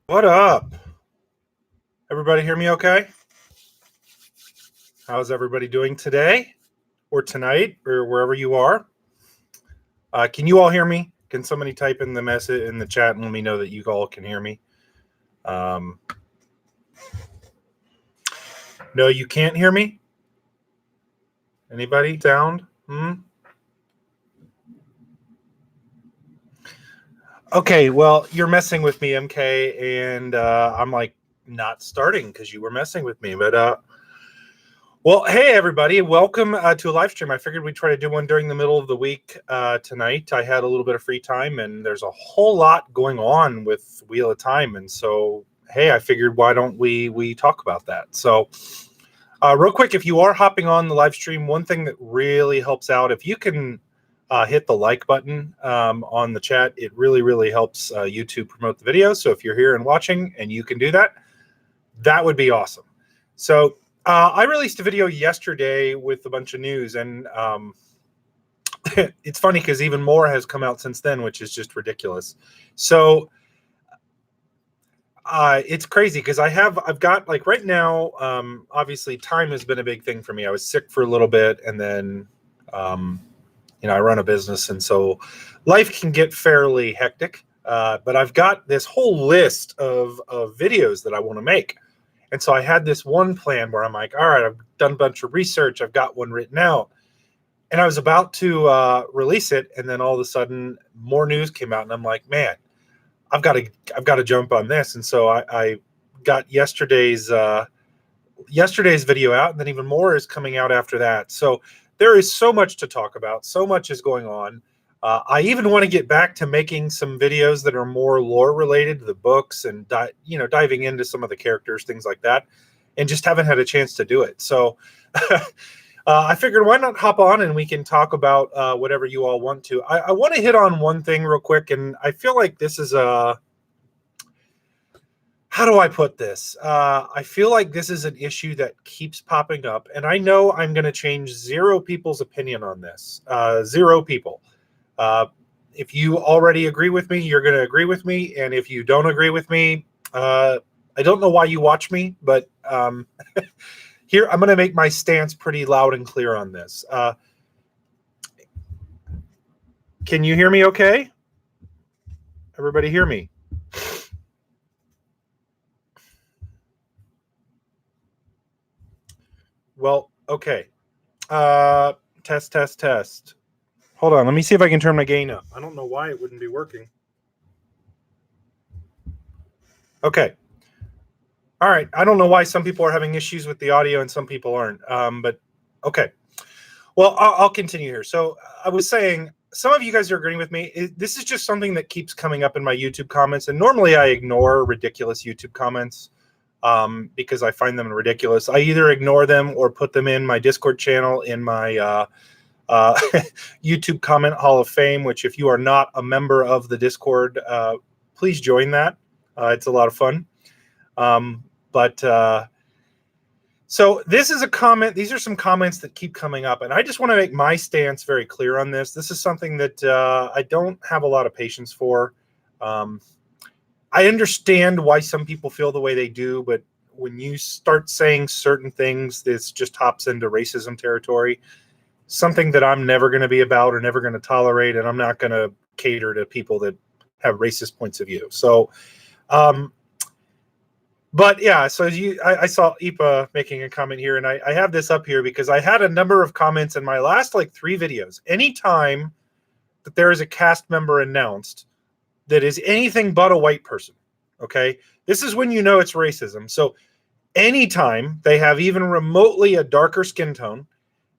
What up? Everybody hear me okay? How's everybody doing today or tonight or wherever you are? Can you all hear me? Can somebody type in the message in the chat and let me know that you all can hear me? No, you can't hear me? Anybody? Sound? Okay, well, you're messing with me, MK, and I'm like not starting because you were messing with me. But well, hey everybody, welcome to a live stream. I figured we'd try to do one during the middle of the week tonight. I had a little bit of free time, and there's a whole lot going on with Wheel of Time, and so hey, I figured why don't we talk about that? So, real quick, if you are hopping on the live stream, one thing that really helps out if you can hit the like button on the chat. It really helps YouTube promote the video. So if you're here and watching and you can do that, that would be awesome. So I released a video yesterday with a bunch of news, and it's funny because even more has come out since then, which is just ridiculous. So it's crazy because I've got like right now, obviously time has been a big thing for me. I was sick for a little bit, and then I run a business, and so life can get fairly hectic. But I've got this whole list of videos that I want to make. And so I had this one plan where I'm like, all right, I've done a bunch of research. I've got one written out. And I was about to release it. And then all of a sudden more news came out, and I'm like, man, I've got to jump on this. And so I got yesterday's video out, and then even more is coming out after that. So there is so much to talk about. So much is going on. I even want to get back to making some videos that are more lore related to the books and diving into some of the characters, things like that, and just haven't had a chance to do it. So I figured why not hop on and we can talk about whatever you all want to. I want to hit on one thing real quick, and I feel like this is how do I put this? I feel like this is an issue that keeps popping up, and I know I'm going to change 0 people's opinion on this. 0 people. If you already agree with me, you're going to agree with me. And if you don't agree with me, I don't know why you watch me, but here I'm going to make my stance pretty loud and clear on this. Can you hear me okay? Everybody hear me? Well, okay. Test. Hold on. Let me see if I can turn my gain up. I don't know why it wouldn't be working. Okay. All right. I don't know why some people are having issues with the audio and some people aren't. But okay. Well, I'll continue here. So I was saying, some of you guys are agreeing with me. This is just something that keeps coming up in my YouTube comments. And normally I ignore ridiculous YouTube comments because I find them ridiculous. I either ignore them or put them in my Discord channel in my YouTube comment Hall of Fame, which if you are not a member of the Discord, please join that. It's a lot of fun. So this is a comment. These are some comments that keep coming up, and I just want to make my stance very clear on this. This is something that I don't have a lot of patience for. I understand why some people feel the way they do, but when you start saying certain things, this just hops into racism territory, something that I'm never going to be about or never going to tolerate, and I'm not going to cater to people that have racist points of view. So, but yeah, so I saw Ipa making a comment here, and I have this up here because I had a number of comments in my last 3 videos. Anytime that there is a cast member announced that is anything but a white person, okay, this is when you know it's racism. So anytime they have even remotely a darker skin tone,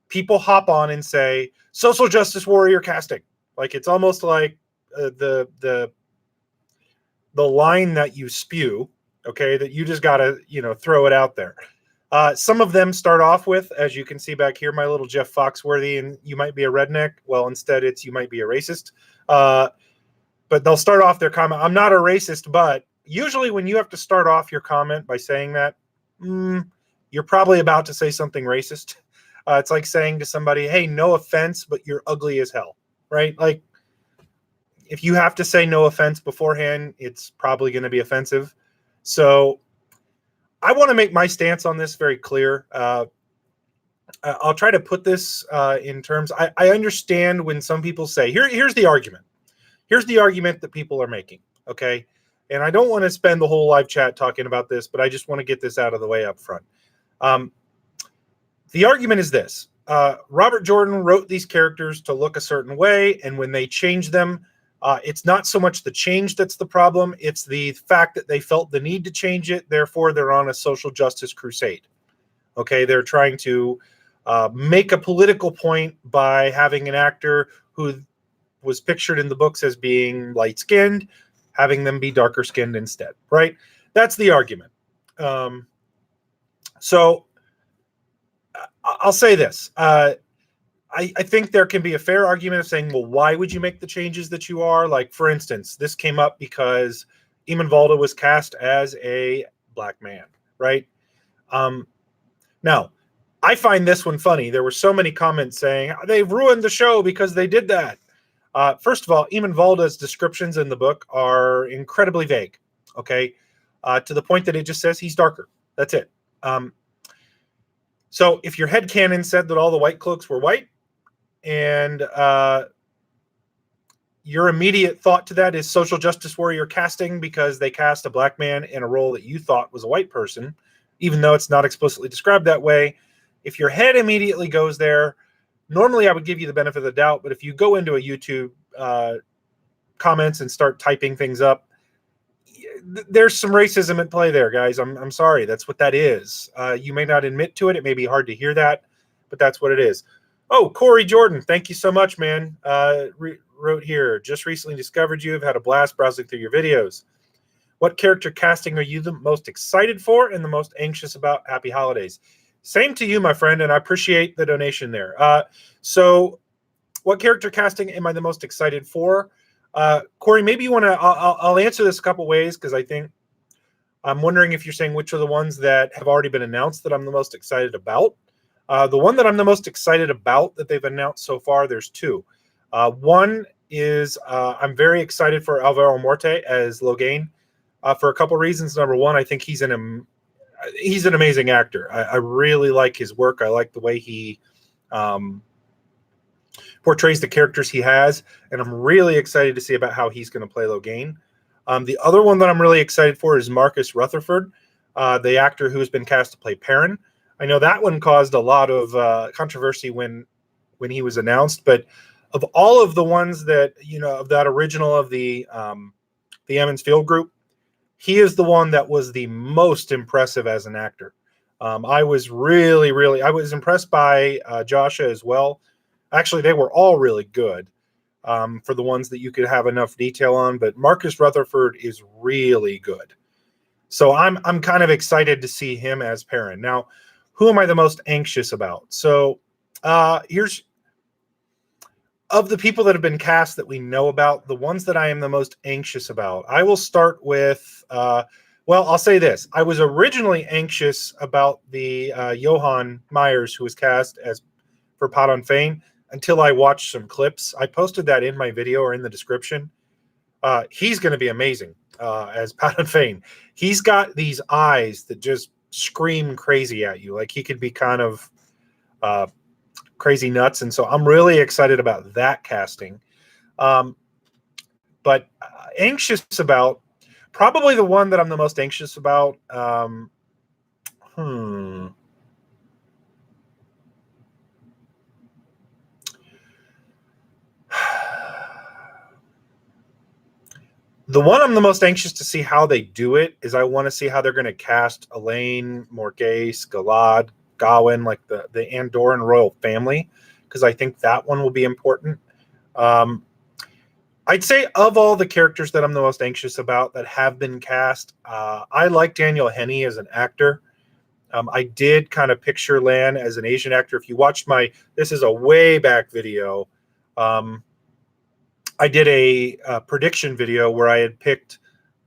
people hop on and say social justice warrior casting. Like it's almost like the line that you spew, okay, that you just gotta throw it out there. Some of them start off with, as you can see back here, my little Jeff Foxworthy and you might be a redneck. Well, instead it's you might be a racist. But they'll start off their comment, I'm not a racist, but usually when you have to start off your comment by saying that, you're probably about to say something racist. It's like saying to somebody, hey, no offense, but you're ugly as hell, right? Like, if you have to say no offense beforehand, it's probably going to be offensive. So I want to make my stance on this very clear. I'll try to put this in terms. I understand when some people say, here's the argument. Here's the argument that people are making. Okay. And I don't want to spend the whole live chat talking about this, but I just want to get this out of the way up front. The argument is this. Robert Jordan wrote these characters to look a certain way, and when they change them, it's not so much the change that's the problem, it's the fact that they felt the need to change it, therefore they're on a social justice crusade. Okay, they're trying to make a political point by having an actor who was pictured in the books as being light-skinned, having them be darker-skinned instead, right? That's the argument. So I'll say this. I think there can be a fair argument of saying, well, why would you make the changes that you are? Like, for instance, this came up because Eamon Valda was cast as a black man, right? Now, I find this one funny. There were so many comments saying, they've ruined the show because they did that. First of all, Eamon Valda's descriptions in the book are incredibly vague, okay? To the point that it just says he's darker. That's it. So if your headcanon said that all the white cloaks were white, and your immediate thought to that is social justice warrior casting because they cast a black man in a role that you thought was a white person, even though it's not explicitly described that way, if your head immediately goes there, normally I would give you the benefit of the doubt, but if you go into a YouTube comments and start typing things up, there's some racism at play there, guys. I'm sorry. That's what that is. You may not admit to it. It may be hard to hear that, but that's what it is. Oh, Corey Jordan, thank you so much, man. Wrote here, just recently discovered you. Have had a blast browsing through your videos. What character casting are you the most excited for and the most anxious about? Happy holidays. Same to you, my friend, and I appreciate the donation there. So what character casting am I the most excited for? Corey, maybe you want to, I'll answer this a couple ways because I think I'm wondering if you're saying which are the ones that have already been announced that I'm the most excited about. The one that I'm the most excited about that they've announced so far, there's two. One is I'm very excited for Alvaro Morte as Logain for a couple reasons. Number one, I think he's an amazing actor. I really like his work. I like the way he portrays the characters he has, and I'm really excited to see about how he's going to play Logain. The other one that I'm really excited for is Marcus Rutherford, the actor who has been cast to play Perrin. I know that one caused a lot of controversy when he was announced, but of all of the ones that, you know, of that original of the Emmons Field group, he is the one that was the most impressive as an actor. I was I was impressed by Joshua as well. Actually, they were all really good for the ones that you could have enough detail on, but Marcus Rutherford is really good. So I'm kind of excited to see him as Perrin. Now, who am I the most anxious about? So here's, of the people that have been cast that we know about, the ones that I am the most anxious about. I will start with, well, I'll say this. I was originally anxious about the Johan Myers, who was cast as for Padon Fane, until I watched some clips. I posted that in my video or in the description. He's going to be amazing as Padon Fane. He's got these eyes that just scream crazy at you. Like he could be kind of crazy nuts. And so I'm really excited about that casting. But anxious about, probably the one that I'm the most anxious about. The one I'm the most anxious to see how they do it is I want to see how they're going to cast Elaine, Morghese, Galad, Gawain, like the Andorran royal family, because I think that one will be important. I'd say of all the characters that I'm the most anxious about that have been cast, I like Daniel Henney as an actor. I did kind of picture Lan as an Asian actor. If you watched this is a way back video. I did a prediction video where I had picked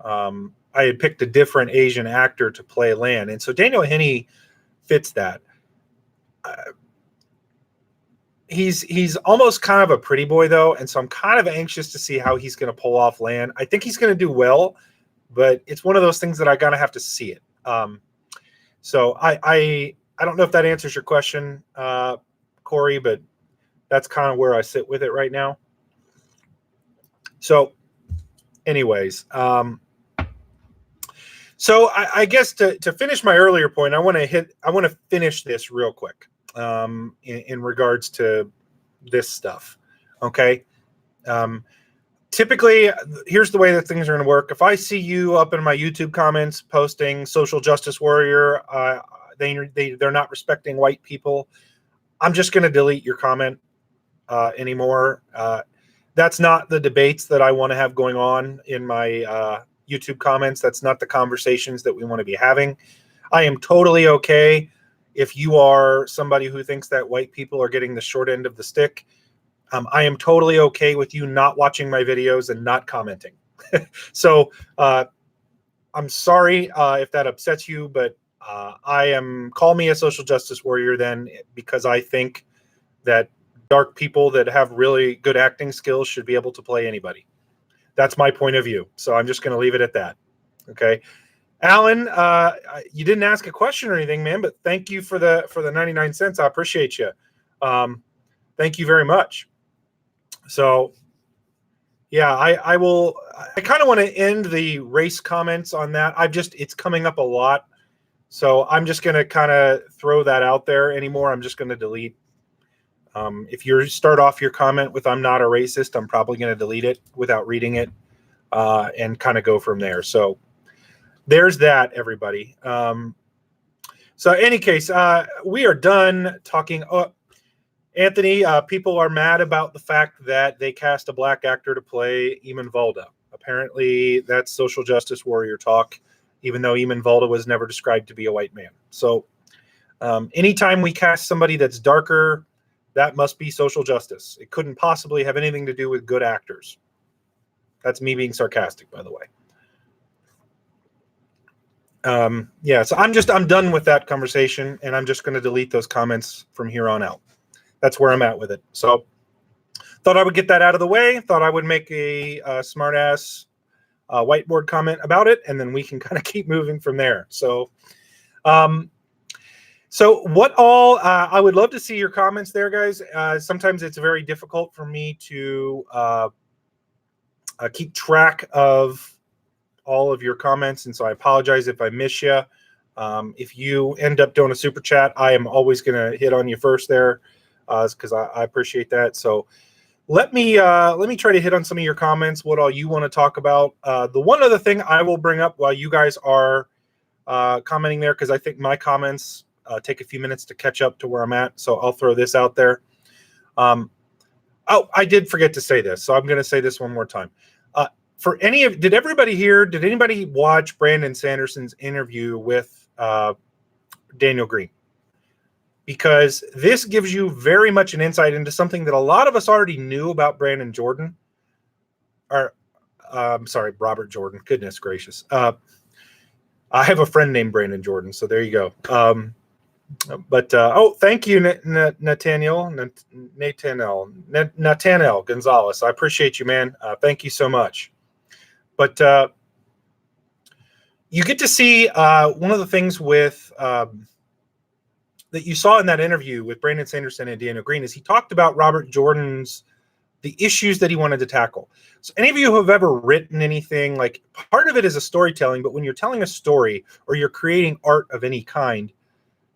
a different Asian actor to play Lan, and so Daniel Henney fits that. He's almost kind of a pretty boy though, and so I'm kind of anxious to see how he's going to pull off Lan. I think he's going to do well, but it's one of those things that I gotta have to see it. So I don't know if that answers your question, Corey, but that's kind of where I sit with it right now. So anyways, so I guess to finish my earlier point, I want to finish this real quick in regards to this stuff. Okay. Typically, here's the way that things are going to work. If I see you up in my YouTube comments posting social justice warrior, they're not respecting white people, I'm just going to delete your comment anymore. That's not the debates that I want to have going on in my YouTube comments. That's not the conversations that we want to be having. I am totally okay if you are somebody who thinks that white people are getting the short end of the stick. I am totally okay with you not watching my videos and not commenting. So I'm sorry if that upsets you, but call me a social justice warrior then, because I think that dark people that have really good acting skills should be able to play anybody. That's my point of view. So I'm just going to leave it at that. Okay. Alan, you didn't ask a question or anything, man, but thank you for the 99 cents. I appreciate you. Thank you very much. So yeah, I kind of want to end the race comments on that. It's coming up a lot. So I'm just going to kind of throw that out there anymore. I'm just going to delete. If you start off your comment with "I'm not a racist," I'm probably going to delete it without reading it and kind of go from there. So there's that, everybody. So in any case, we are done talking. Anthony, people are mad about the fact that they cast a black actor to play Eamon Valda. Apparently, that's social justice warrior talk, even though Eamon Valda was never described to be a white man. So anytime we cast somebody that's darker, that must be social justice. It couldn't possibly have anything to do with good actors. That's me being sarcastic, by the way. Yeah, so I'm done with that conversation, and I'm just going to delete those comments from here on out. That's where I'm at with it. So thought I would get that out of the way. Thought I would make a smart-ass whiteboard comment about it, and then we can kind of keep moving from there. So what all I would love to see your comments there, guys. Sometimes it's very difficult for me to keep track of all of your comments, and so I apologize if I miss you. If you end up doing a super chat, I am always going to hit on you first there, because I appreciate that. So let me try to hit on some of your comments. What all you want to talk about? The one other thing I will bring up while you guys are commenting there, because I think my comments take a few minutes to catch up to where I'm at. So I'll throw this out there. I did forget to say this, so I'm going to say this one more time. Did anybody watch Brandon Sanderson's interview with Daniel Green? Because this gives you very much an insight into something that a lot of us already knew about Brandon Jordan. Robert Jordan. Goodness gracious. I have a friend named Brandon Jordan, so there you go. Thank you, Nathaniel Gonzalez. I appreciate you, man. Thank you so much. But you get to see one of the things with that you saw in that interview with Brandon Sanderson and Daniel Green is he talked about Robert Jordan's the issues that he wanted to tackle. So any of you who have ever written anything, like part of it is a storytelling, but when you're telling a story or you're creating art of any kind,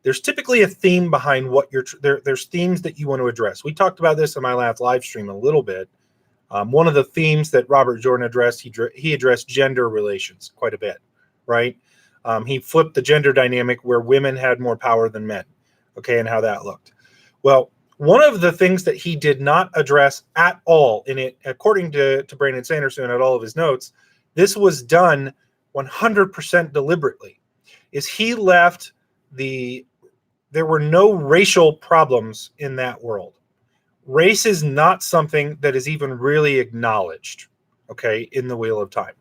there's typically a theme behind what there's themes that you want to address. We talked about this in my last live stream a little bit. One of the themes that Robert Jordan addressed, he addressed gender relations quite a bit, right? He flipped the gender dynamic where women had more power than men, okay, and how that looked. Well, one of the things that he did not address at all in it, according to Brandon Sanderson and all of his notes, this was done 100% deliberately, is he left there were no racial problems in that world. Race is not something that is even really acknowledged, okay, in the Wheel of Time.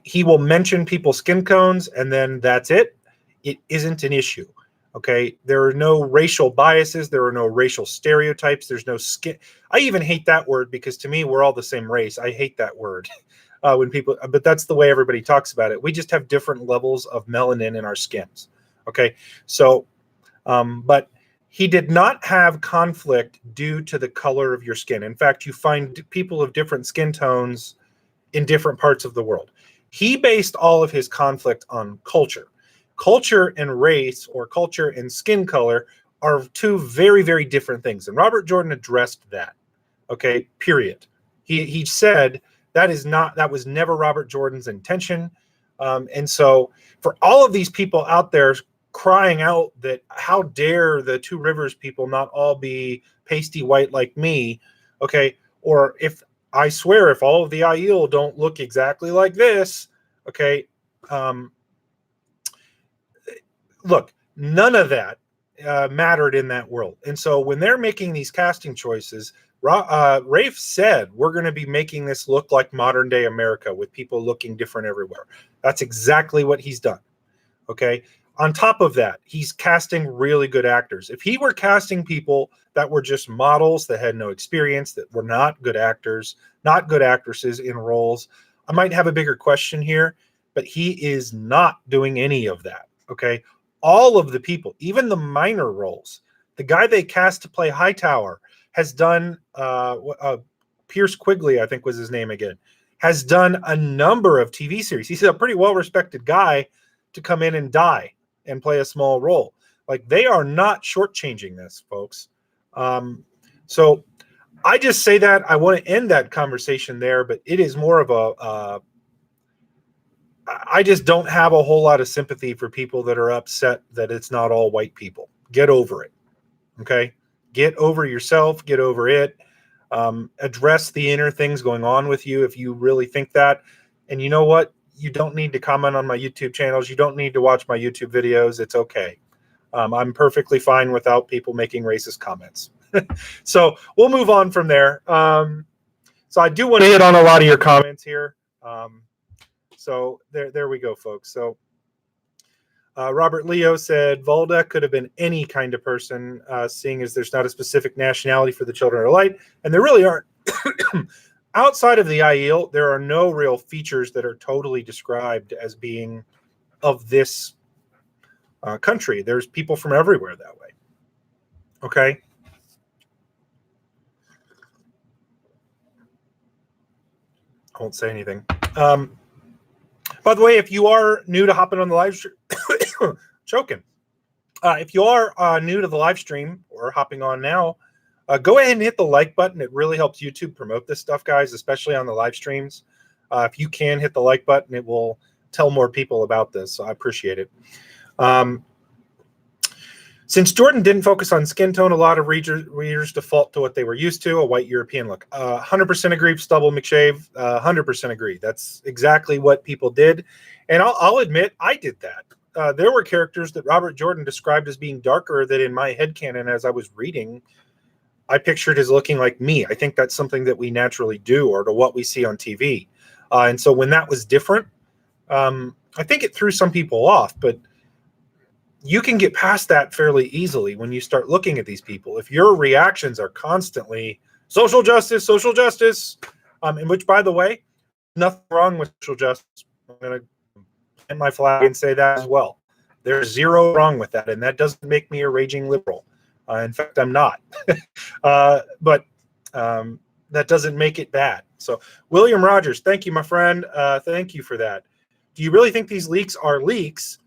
He will mention people's skin tones, and then that's it. It isn't an issue, okay? There are no racial biases. There are no racial stereotypes. There's no skin. I even hate that word because to me, we're all the same race. I hate that word. when people, but that's the way everybody talks about it. We just have different levels of melanin in our skins. Okay. So, but he did not have conflict due to the color of your skin. In fact, you find people of different skin tones in different parts of the world. He based all of his conflict on culture. Culture and race, or culture and skin color, are two very, very different things. And Robert Jordan addressed that. Okay, period. He said that was never Robert Jordan's intention. And so for all of these people out there crying out that how dare the Two Rivers people not all be pasty white like me, okay, or if I swear if all of the Aiel don't look exactly like this, okay, look, none of that mattered in that world. And so when they're making these casting choices, Rafe said, we're going to be making this look like modern day America with people looking different everywhere. That's exactly what he's done. Okay. On top of that, he's casting really good actors. If he were casting people that were just models that had no experience, that were not good actors, not good actresses in roles, I might have a bigger question here, but he is not doing any of that. Okay. All of the people, even the minor roles, the guy they cast to play Hightower has done, Pierce Quigley, I think was his name again, has done a number of TV series. He's a pretty well-respected guy to come in and die and play a small role. Like, they are not shortchanging this, folks. So I just say that. I want to end that conversation there, but it is more of a, I just don't have a whole lot of sympathy for people that are upset that it's not all white people. Get over it. Okay? Get over yourself. Get over it. Address the inner things going on with you if you really think that. And you know what? You don't need to comment on my YouTube channels. You don't need to watch my YouTube videos. It's okay. I'm perfectly fine without people making racist comments. So we'll move on from there. So I do want to hit on a lot of your comments here. So there we go, folks. So Robert Leo said Volda could have been any kind of person, seeing as there's not a specific nationality for the Children of Light, and there really aren't. Outside of the Aiel, there are no real features that are totally described as being of this country. There's people from everywhere that way. Okay. I won't say anything. By the way, if you are new to hopping on the live stream, choking. If you are new to the live stream or hopping on now, go ahead and hit the like button. It really helps YouTube promote this stuff, guys, especially on the live streams. If you can hit the like button, it will tell more people about this. So I appreciate it. Since Jordan didn't focus on skin tone, a lot of readers default to what they were used to, a white European look. 100% agree, Stubble McShave. 100% agree. That's exactly what people did. And I'll admit, I did that. There were characters that Robert Jordan described as being darker that in my headcanon as I was reading, I pictured as looking like me. I think that's something that we naturally do, or to what we see on TV. And so when that was different, I think it threw some people off, but you can get past that fairly easily when you start looking at these people. If your reactions are constantly social justice, and which, by the way, nothing wrong with social justice. I'm going to plant my flag and say that as well. There's zero wrong with that, and that doesn't make me a raging liberal. In fact, I'm not. But that doesn't make it bad. So, William Rogers, thank you, my friend. Thank you for that. Do you really think these leaks are leaks?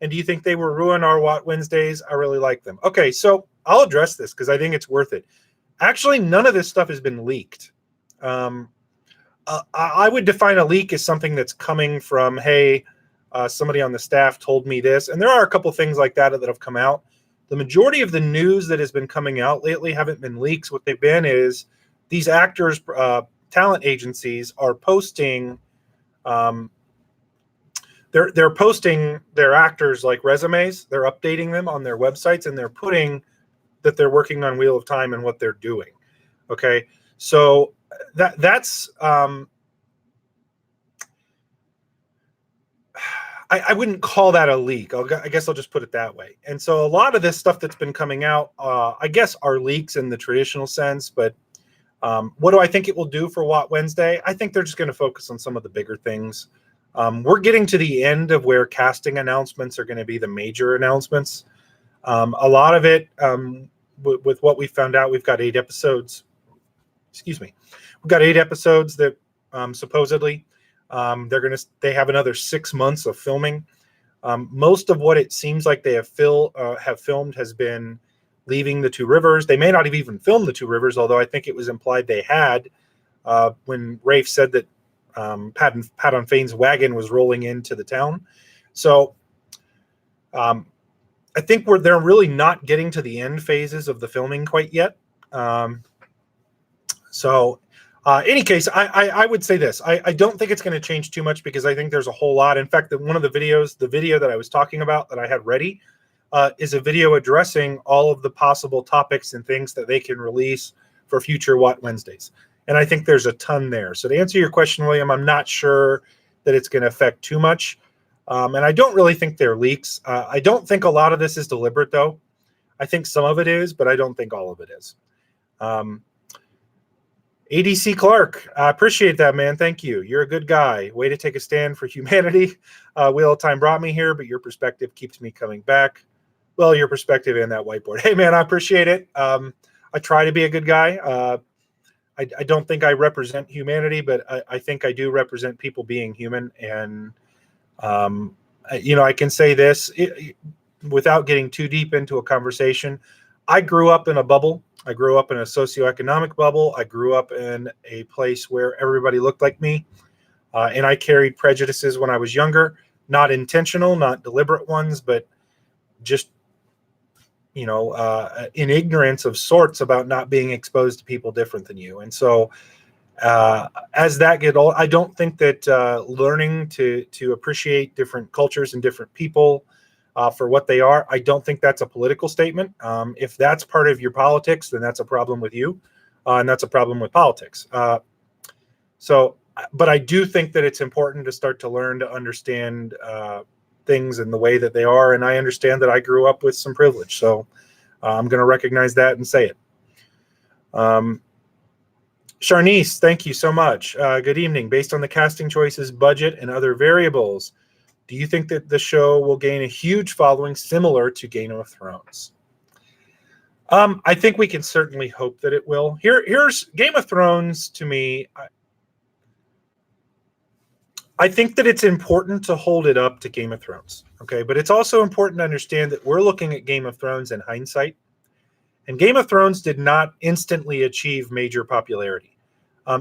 And do you think they will ruin our Watt Wednesdays? I really like them. Okay, so I'll address this because I think it's worth it. Actually, none of this stuff has been leaked. I would define a leak as something that's coming from, hey, somebody on the staff told me this. And there are a couple things like that that have come out. The majority of the news that has been coming out lately haven't been leaks. What they've been is these actors, talent agencies are posting they're posting their actors like resumes. They're updating them on their websites, and they're putting that they're working on Wheel of Time and what they're doing. Okay, so that's I wouldn't call that a leak. I guess I'll just put it that way. And so a lot of this stuff that's been coming out, I guess, are leaks in the traditional sense, but What do I think it will do for Watt Wednesday? I think they're just going to focus on some of the bigger things. We're getting to the end of where casting announcements are going to be the major announcements. A lot of it, with what we found out, we've got 8 episodes. Excuse me. We've got 8 episodes that supposedly they have another 6 months of filming. Most of what it seems like they have filmed has been leaving the Two Rivers. They may not have even filmed the Two Rivers, although I think it was implied they had when Rafe said that Pat on Fane's wagon was rolling into the town. So I think they're really not getting to the end phases of the filming quite yet. Any case, I would say this. I don't think it's going to change too much because I think there's a whole lot. In fact, one of the video that I was talking about that I had ready is a video addressing all of the possible topics and things that they can release for future Watt Wednesdays. And I think there's a ton there. So to answer your question, William, I'm not sure that it's going to affect too much. And I don't really think they're leaks. I don't think a lot of this is deliberate, though. I think some of it is, but I don't think all of it is. ADC Clark, I appreciate that, man. Thank you. You're a good guy. Way to take a stand for humanity. Wheel of Time brought me here, but your perspective keeps me coming back. Well, your perspective and that whiteboard. Hey, man, I appreciate it. I try to be a good guy. I don't think I represent humanity, but I think I do represent people being human. And, I can say this without getting too deep into a conversation. I grew up in a bubble. I grew up in a socioeconomic bubble. I grew up in a place where everybody looked like me. And I carried prejudices when I was younger, not intentional, not deliberate ones, but just, in ignorance of sorts about not being exposed to people different than you. And so as that get old, I don't think that learning to appreciate different cultures and different people for what they are, I don't think that's a political statement. If that's part of your politics, then that's a problem with you, and that's a problem with politics. But I do think that it's important to start to learn to understand things in the way that they are, and I understand that I grew up with some privilege, so I'm going to recognize that and say it. Sharnice, thank you so much. Good evening. Based on the casting choices, budget, and other variables, do you think that the show will gain a huge following similar to Game of Thrones? I think we can certainly hope that it will. Here's Game of Thrones to me. I think that it's important to hold it up to Game of Thrones, okay? But it's also important to understand that we're looking at Game of Thrones in hindsight. And Game of Thrones did not instantly achieve major popularity.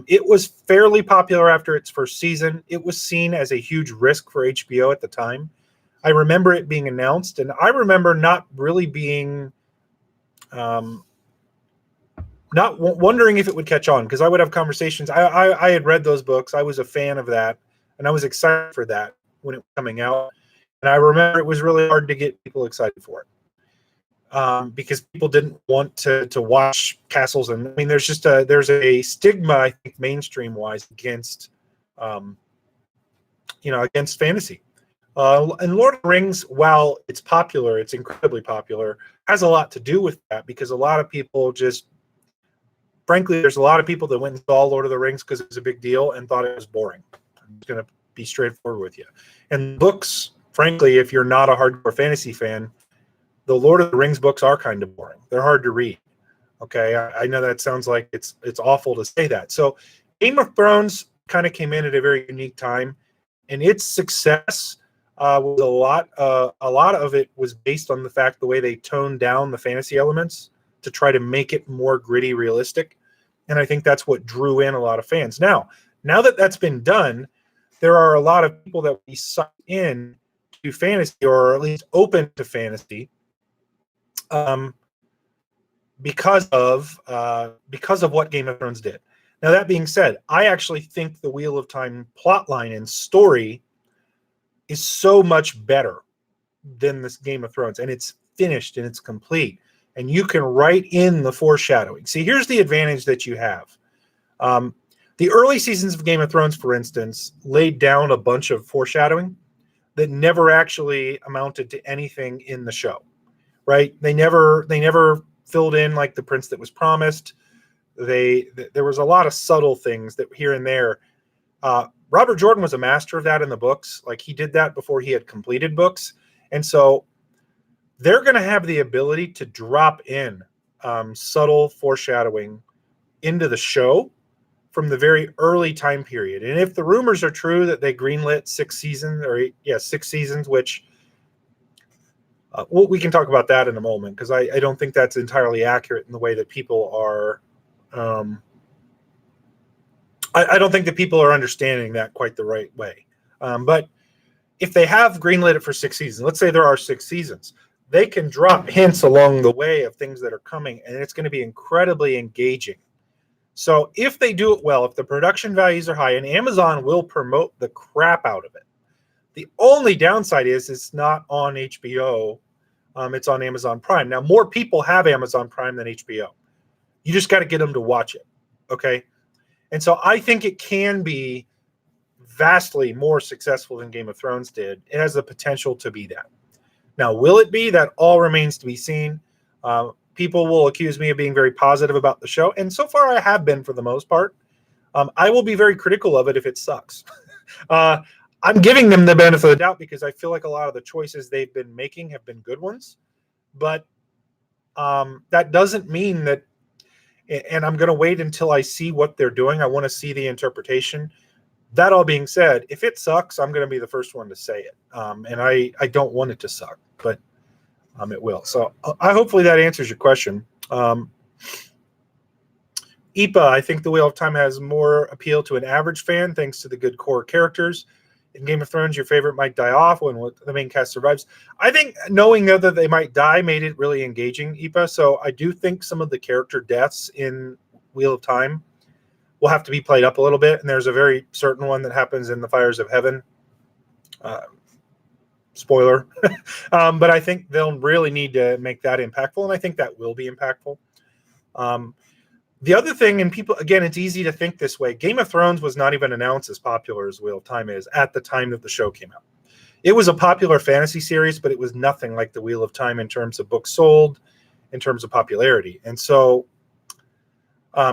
It was fairly popular after its first season. It was seen as a huge risk for HBO at the time. I remember it being announced, and I remember not really being, not wondering if it would catch on, because I would have conversations. I had read those books. I was a fan of that, and I was excited for that when it was coming out. And I remember it was really hard to get people excited for it. Because people didn't want to watch castles, and I mean, there's a stigma, I think, mainstream wise against, against fantasy. And Lord of the Rings, while it's popular, it's incredibly popular, has a lot to do with that, because a lot of people frankly, there's a lot of people that went and saw Lord of the Rings because it was a big deal and thought it was boring. I'm just going to be straightforward with you. And books, frankly, if you're not a hardcore fantasy fan, the Lord of the Rings books are kind of boring. They're hard to read. Okay, I know that sounds like it's awful to say that. So Game of Thrones kind of came in at a very unique time, and its success was a lot of it was based on the fact the way they toned down the fantasy elements to try to make it more gritty, realistic. And I think that's what drew in a lot of fans. Now that that's been done, there are a lot of people that we sucked in to fantasy, or at least open to fantasy, because of what Game of Thrones did. Now, that being said, I actually think the Wheel of Time plotline and story is so much better than this Game of Thrones, and it's finished and it's complete, and you can write in the foreshadowing. See, here's the advantage that you have. The early seasons of Game of Thrones, for instance, laid down a bunch of foreshadowing that never actually amounted to anything in the show. Right? They never filled in like the prince that was promised. there was a lot of subtle things that here and there. Robert Jordan was a master of that in the books. Like, he did that before he had completed books. And so they're going to have the ability to drop in subtle foreshadowing into the show from the very early time period. And if the rumors are true that they greenlit 6 seasons, which we can talk about that in a moment, because I don't think that's entirely accurate in the way that people are. I don't think that people are understanding that quite the right way. But if they have greenlit it for 6 seasons, let's say there are 6 seasons, they can drop hints along the way of things that are coming, and it's going to be incredibly engaging. So if they do it well, if the production values are high, and Amazon will promote the crap out of it. The only downside is it's not on HBO. It's on Amazon Prime. Now, more people have Amazon Prime than HBO. You just got to get them to watch it, okay? And so I think it can be vastly more successful than Game of Thrones did. It has the potential to be that. Now, will it be? That all remains to be seen. People will accuse me of being very positive about the show, and so far I have been for the most part. I will be very critical of it if it sucks. I'm giving them the benefit of the doubt because I feel like a lot of the choices they've been making have been good ones. But that doesn't mean that, and I'm going to wait until I see what they're doing. I want to see the interpretation. That all being said, if it sucks, I'm going to be the first one to say it. And I don't want it to suck, but it will. So hopefully that answers your question. Ipa, I think The Wheel of Time has more appeal to an average fan thanks to the good core characters. In Game of Thrones, your favorite might die off when the main cast survives. I think knowing that they might die made it really engaging, Ipa. So I do think some of the character deaths in Wheel of Time will have to be played up a little bit. And there's a very certain one that happens in the Fires of Heaven. Spoiler. But I think they'll really need to make that impactful. And I think that will be impactful. The other thing, and people, again, it's easy to think this way. Game of Thrones was not even announced as popular as Wheel of Time is at the time that the show came out. It was a popular fantasy series, but it was nothing like the Wheel of Time in terms of books sold, in terms of popularity. And so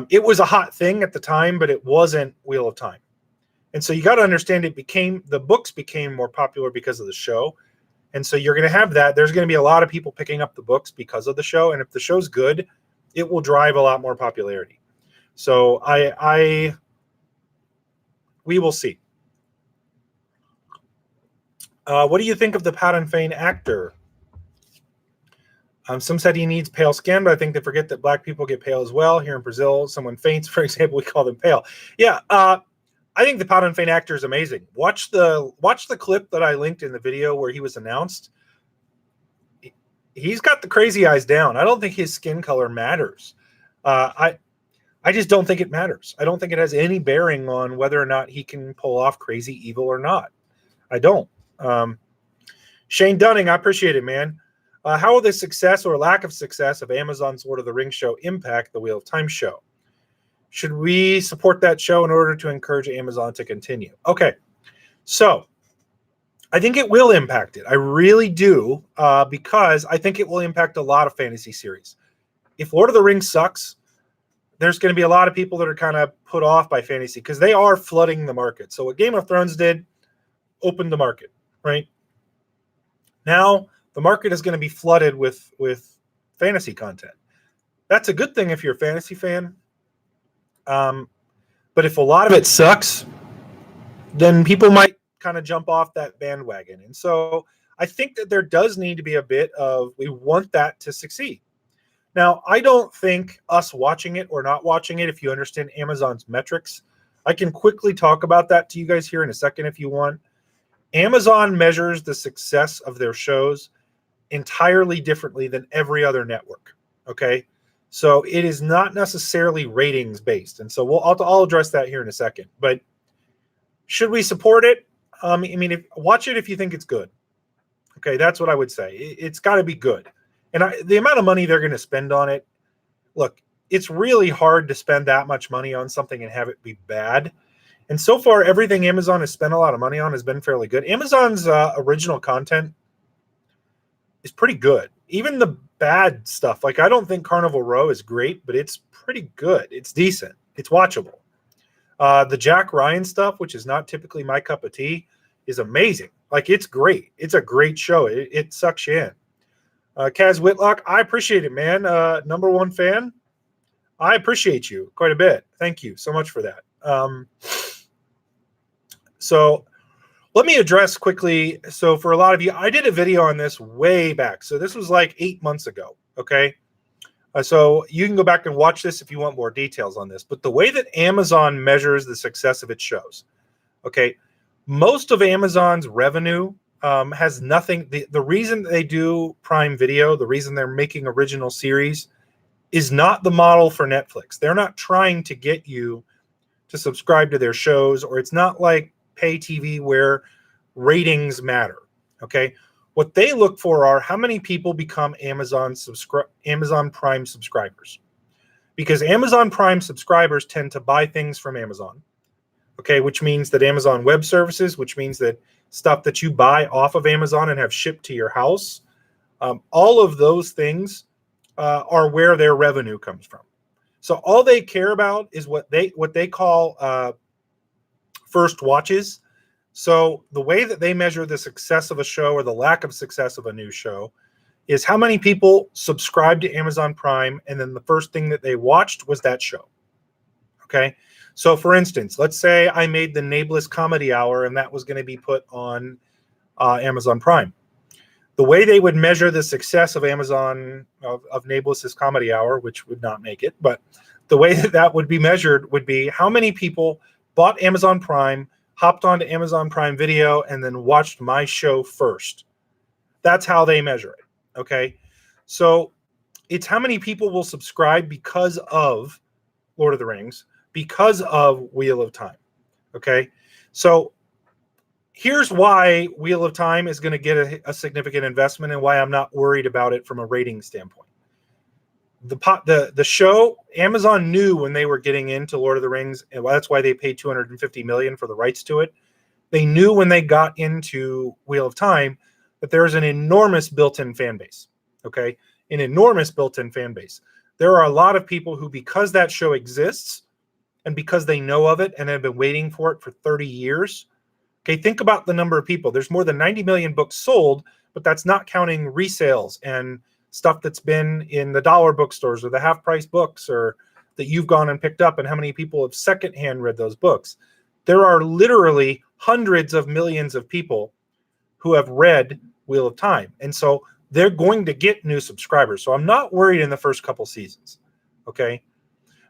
it was a hot thing at the time, but it wasn't Wheel of Time. And so you got to understand the books became more popular because of the show. And so you're going to have that. There's going to be a lot of people picking up the books because of the show. And if the show's good, it will drive a lot more popularity. So we will see. What do you think of the Padan Fain actor? Some said he needs pale skin, but I think they forget that black people get pale as well. Here in Brazil, someone faints, for example, we call them pale. Yeah, I think the Padan Fain actor is amazing. Watch the clip that I linked in the video where he was announced. He's got the crazy eyes down. I don't think his skin color matters. I just don't think it matters. I don't think it has any bearing on whether or not he can pull off crazy evil or not. I don't. Shane Dunning, I appreciate it, man. How will the success or lack of success of Amazon's Lord of the Rings show impact the Wheel of Time show? Should we support that show in order to encourage Amazon to continue? Okay, so I think it will impact it. I really do, because I think it will impact a lot of fantasy series. If Lord of the Rings sucks, there's going to be a lot of people that are kind of put off by fantasy because they are flooding the market. So what Game of Thrones did, opened the market, right? Now the market is going to be flooded with fantasy content. That's a good thing if you're a fantasy fan. But if a lot of it sucks, then people might kind of jump off that bandwagon. And so I think that there does need to be a bit of, we want that to succeed. Now, I don't think us watching it or not watching it, if you understand Amazon's metrics, I can quickly talk about that to you guys here in a second if you want. Amazon measures the success of their shows entirely differently than every other network, okay? So it is not necessarily ratings based. And so I'll address that here in a second. But should we support it? I mean, watch it if you think it's good. Okay, that's what I would say. It's got to be good. And the amount of money they're going to spend on it, look, it's really hard to spend that much money on something and have it be bad. And so far, everything Amazon has spent a lot of money on has been fairly good. Amazon's original content is pretty good. even the bad stuff. Like, I don't think Carnival Row is great, but it's pretty good. It's decent. It's watchable. The Jack Ryan stuff, which is not typically my cup of tea, is amazing. Like, it's great. It's a great show. It sucks you in. Kaz Whitlock, I appreciate it, man. #1 fan. I appreciate you quite a bit. Thank you so much for that. So let me address quickly. So for a lot of you, I did a video on this way back. So this was like 8 months ago. Okay. So you can go back and watch this if you want more details on this. But the way that Amazon measures the success of its shows, okay, most of Amazon's revenue has nothing. The reason they do Prime Video, the reason they're making original series, is not the model for Netflix. They're not trying to get you to subscribe to their shows, or it's not like pay TV where ratings matter. Okay. What they look for are how many people become Amazon Prime subscribers, because Amazon Prime subscribers tend to buy things from Amazon. Okay. Which means that Amazon Web Services, which means that stuff that you buy off of Amazon and have shipped to your house, all of those things are where their revenue comes from. So all they care about is what they call first watches. So the way that they measure the success of a show or the lack of success of a new show is how many people subscribe to Amazon Prime, and then the first thing that they watched was that show. Okay. So for instance, let's say I made the Nae'Blis Comedy Hour and that was going to be put on Amazon Prime. The way they would measure the success of Nae'Blis's Comedy Hour, which would not make it, but the way that would be measured would be how many people bought Amazon Prime, hopped onto Amazon Prime Video, and then watched my show first. That's how they measure it. Okay. So it's how many people will subscribe because of Lord of the Rings, because of Wheel of Time. Okay. So here's why Wheel of Time is going to get a significant investment, and why I'm not worried about it from a rating standpoint. The show, Amazon knew when they were getting into Lord of the Rings, and that's why they paid $250 million for the rights to it. They knew when they got into Wheel of Time that there's an enormous built-in fan base. Okay, an enormous built-in fan base. There are a lot of people who, because that show exists, and because they know of it and have been waiting for it for 30 years. Okay, think about the number of people. There's more than 90 million books sold, but that's not counting resales and stuff that's been in the dollar bookstores or the half-price books, or that you've gone and picked up, and how many people have secondhand read those books. There are literally hundreds of millions of people who have read Wheel of Time. And so they're going to get new subscribers. So I'm not worried in the first couple seasons. Okay.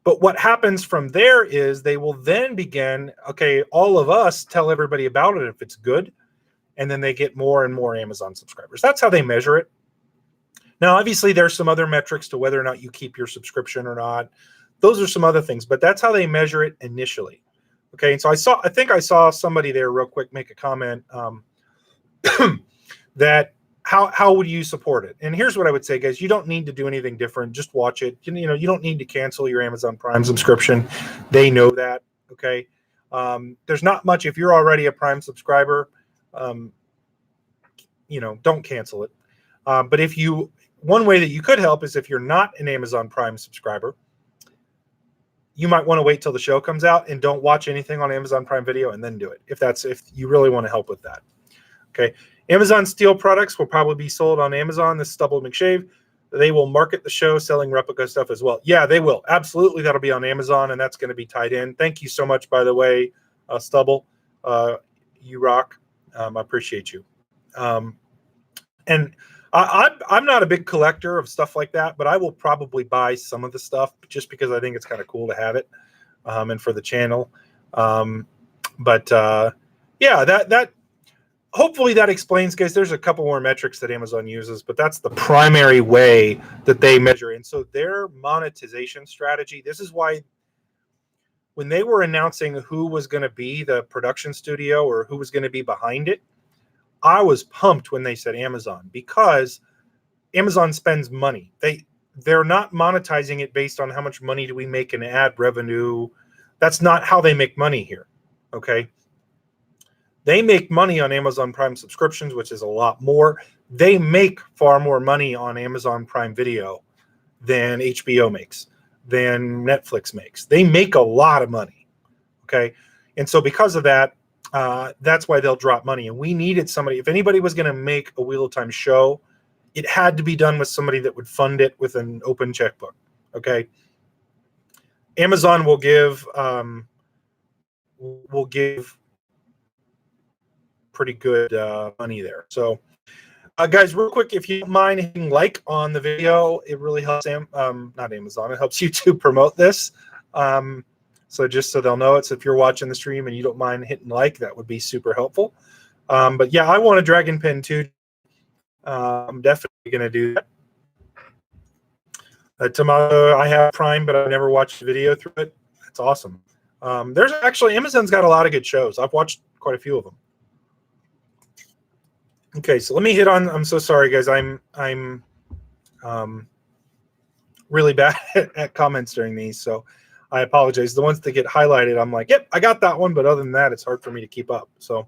But what happens from there is they will then begin, okay, all of us tell everybody about it if it's good, and then they get more and more Amazon subscribers. That's how they measure it. Now, obviously, there's some other metrics to whether or not you keep your subscription or not. Those are some other things, but that's how they measure it initially. Okay, and so I think I saw somebody there real quick make a comment that how would you support it? And here's what I would say, guys. You don't need to do anything different. Just watch it. You know, you don't need to cancel your Amazon Prime subscription. They know that. Okay. There's not much. If you're already a Prime subscriber, don't cancel it. But one way that you could help is if you're not an Amazon Prime subscriber, you might want to wait till the show comes out and don't watch anything on Amazon Prime Video and then do it. If you really want to help with that. Okay. Amazon Steel products will probably be sold on Amazon. This is Stubble McShave. They will market the show selling replica stuff as well. Yeah, they will. Absolutely. That'll be on Amazon, and that's going to be tied in. Thank you so much, by the way, Stubble. You rock. I appreciate you. And I'm not a big collector of stuff like that, but I will probably buy some of the stuff just because I think it's kind of cool to have it, and for the channel. Yeah, that hopefully that explains, guys. There's a couple more metrics that Amazon uses, but that's the primary way that they measure. And so their monetization strategy, this is why when they were announcing who was going to be the production studio or who was going to be behind it, I was pumped when they said Amazon, because Amazon spends money. They're not monetizing it based on how much money do we make in ad revenue. That's not how they make money here. Okay. They make money on Amazon Prime subscriptions, which is a lot more. They make far more money on Amazon Prime Video than HBO makes, than Netflix makes. They make a lot of money. Okay. And so because of that, that's why they'll drop money. And we needed somebody, if anybody was going to make a Wheel of Time show, it had to be done with somebody that would fund it with an open checkbook. Okay. Amazon will give pretty good money there. So guys, real quick, if you don't mind hitting like on the video, it really helps not Amazon, it helps YouTube promote this. So just so they'll know it. So if you're watching the stream and you don't mind hitting like, that would be super helpful. But yeah, I want a dragon pin too. I'm definitely going to do that. Tomato, I have Prime, but I've never watched a video through it. That's awesome. There's actually, Amazon's got a lot of good shows. I've watched quite a few of them. Okay, so let me hit on, I'm so sorry guys. I'm really bad at comments during these, so I apologize. The ones that get highlighted, I'm like, yep, I got that one, but other than that, it's hard for me to keep up. So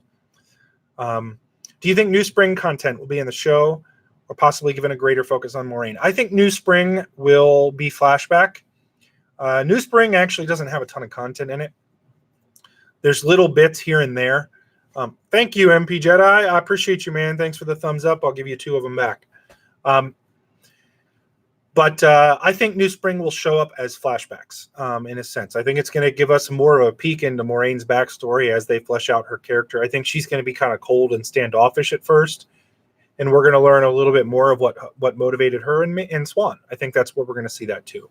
do you think New Spring content will be in the show or possibly given a greater focus on Moraine? I think New Spring will be flashback. New Spring actually doesn't have a ton of content in it. There's little bits here and there. Thank you, MP Jedi. I appreciate you, man. Thanks for the thumbs up. I'll give you 2 of them back. But I think New Spring will show up as flashbacks in a sense. I think it's going to give us more of a peek into Moraine's backstory as they flesh out her character. I think she's going to be kind of cold and standoffish at first, and we're going to learn a little bit more of what motivated her and Swan. I think that's where we're going to see that too.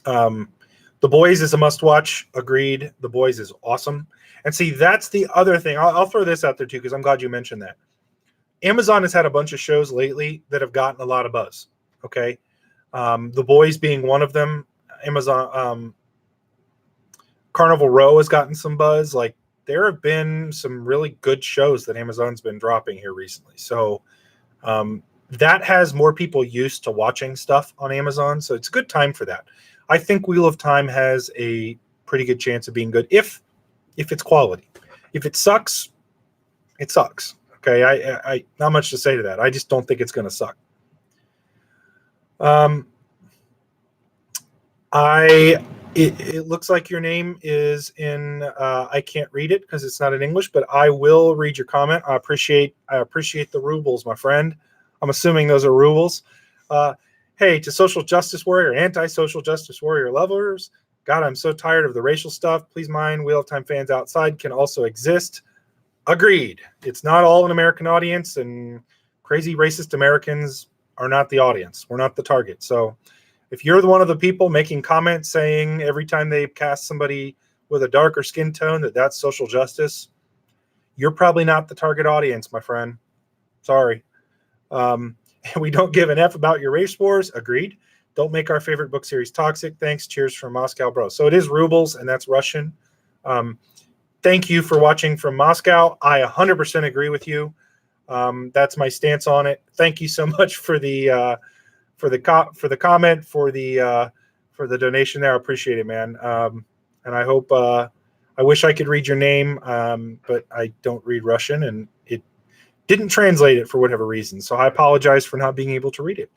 The Boys is a must-watch. Agreed. The Boys is awesome. And see, that's the other thing. I'll throw this out there too because I'm glad you mentioned that. Amazon has had a bunch of shows lately that have gotten a lot of buzz. Okay. The Boys being one of them. Amazon Carnival Row has gotten some buzz. Like, there have been some really good shows that Amazon's been dropping here recently. So that has more people used to watching stuff on Amazon. So it's a good time for that. I think Wheel of Time has a pretty good chance of being good if it's quality. If it sucks, it sucks. Okay, I not much to say to that. I just don't think it's going to suck. It looks like your name is in. I can't read it because it's not in English, but I will read your comment. I appreciate the rubles, my friend. I'm assuming those are rubles. Hey, to social justice warrior, anti-social justice warrior lovers. God, I'm so tired of the racial stuff. Please mind, Wheel of Time fans outside can also exist. Agreed. It's not all an American audience, and crazy racist Americans are not the audience. We're not the target. So if you're one of the people making comments saying every time they cast somebody with a darker skin tone that's social justice, you're probably not the target audience, my friend. Sorry. We don't give an F about your race wars. Agreed. Don't make our favorite book series toxic. Thanks. Cheers from Moscow, bro. So it is rubles, and that's Russian. Thank you for watching from Moscow. I 100% agree with you. That's my stance on it. Thank you so much for the comment, for the donation there. I appreciate it, man. And I hope I wish I could read your name, but I don't read Russian, and it didn't translate it for whatever reason. So I apologize for not being able to read it.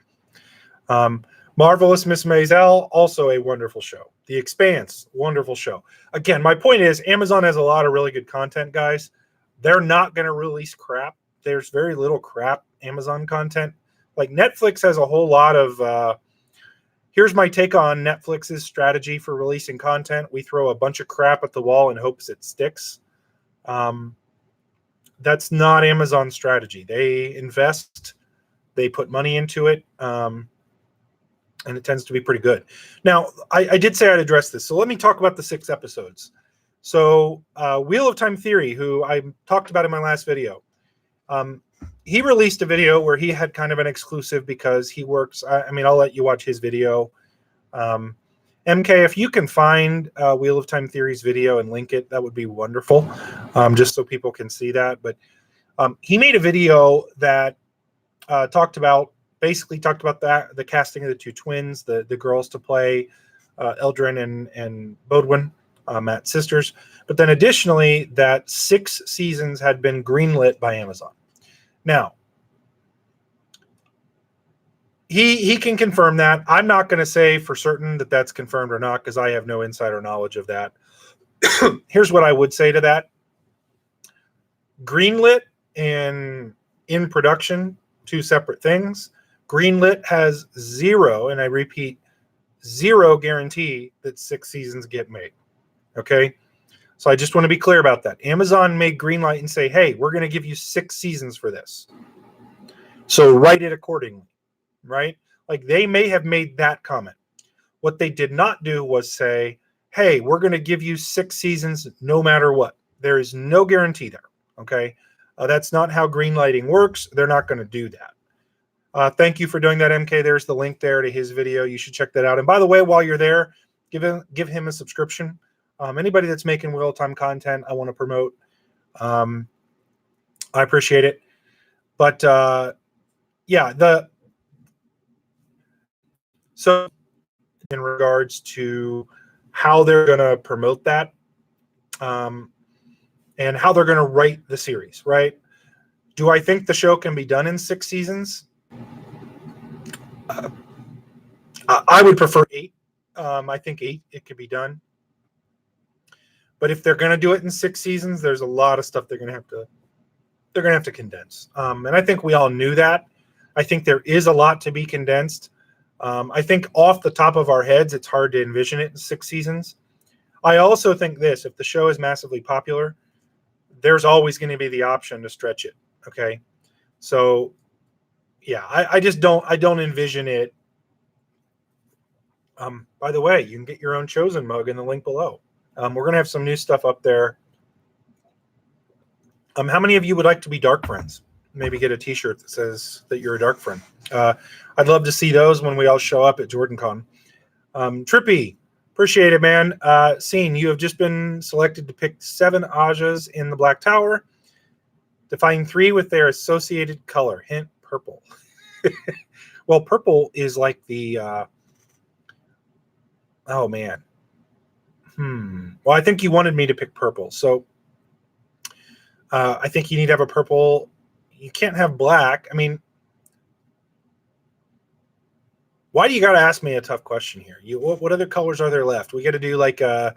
Marvelous Miss Maisel, also a wonderful show. The Expanse, wonderful show. Again, my point is Amazon has a lot of really good content, guys. They're not going to release crap. There's very little crap Amazon content. Like Netflix has a whole lot of here's my take on Netflix's strategy for releasing content. We throw a bunch of crap at the wall in hopes it sticks. That's not Amazon's strategy. They invest, they put money into it, and it tends to be pretty good. Now, I did say I'd address this, so let me talk about the 6 episodes. So Wheel of Time Theory, who I talked about in my last video, he released a video where he had kind of an exclusive because he works. I mean, I'll let you watch his video. MK, if you can find Wheel of Time Theory's video and link it, that would be wonderful, just so people can see that. But he made a video that basically talked about that, the casting of the 2 twins, the girls to play Eldrin and Bodwin. Matt's sisters. But then additionally, that 6 seasons had been greenlit by Amazon. Now, he can confirm that. I'm not going to say for certain that that's confirmed or not because I have no insider knowledge of that. Here's what I would say to that. Greenlit and in production, 2 separate things. Greenlit has 0, and I repeat, 0 guarantee that 6 seasons get made. Okay? So I just want to be clear about that. Amazon made greenlight and say, hey, we're going to give you 6 seasons for this. So write it accordingly, right? Like they may have made that comment. What they did not do was say, hey, we're going to give you 6 seasons no matter what. There is no guarantee there, okay? That's not how greenlighting works. They're not going to do that. Thank you for doing that, MK. There's the link there to his video. You should check that out. And by the way, while you're there, give him a subscription. Anybody that's making real-time content, I want to promote. I appreciate it. But yeah, so in regards to how they're going to promote that and how they're going to write the series, right? Do I think the show can be done in 6 seasons? I would prefer 8. I think 8, it could be done. But if they're going to do it in 6 seasons, there's a lot of stuff they're going to have to condense. And I think we all knew that. I think there is a lot to be condensed. I think off the top of our heads, it's hard to envision it in 6 seasons. I also think this, if the show is massively popular, there's always going to be the option to stretch it. Okay. So yeah, I don't envision it. By the way, you can get your own Chosen mug in the link below. We're going to have some new stuff up there. How many of you would like to be dark friends? Maybe get a t-shirt that says that you're a dark friend. I'd love to see those when we all show up at JordanCon. Trippy, appreciate it, man. Scene, you have just been selected to pick 7 Ajas in the Black Tower. Define 3 with their associated color. Hint, purple. Well, purple is like the... oh, man. Well, I think you wanted me to pick purple. So I think you need to have a purple. You can't have black. I mean, why do you got to ask me a tough question here? What other colors are there left? We got to do like a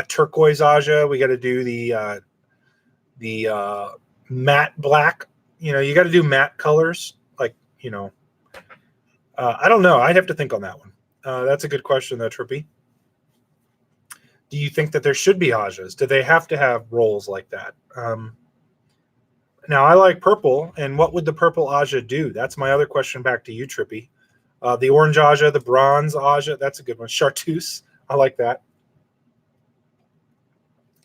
turquoise Aja. We got to do the matte black. You know, you got to do matte colors. Like, you know, I don't know. I'd have to think on that one. That's a good question, though, Trippy. Do you think that there should be Ajas? Do they have to have roles like that? Now, I like purple, and what would the purple Aja do? That's my other question back to you, Trippy. The orange Aja, the bronze Aja, that's a good one. Chartreuse, I like that.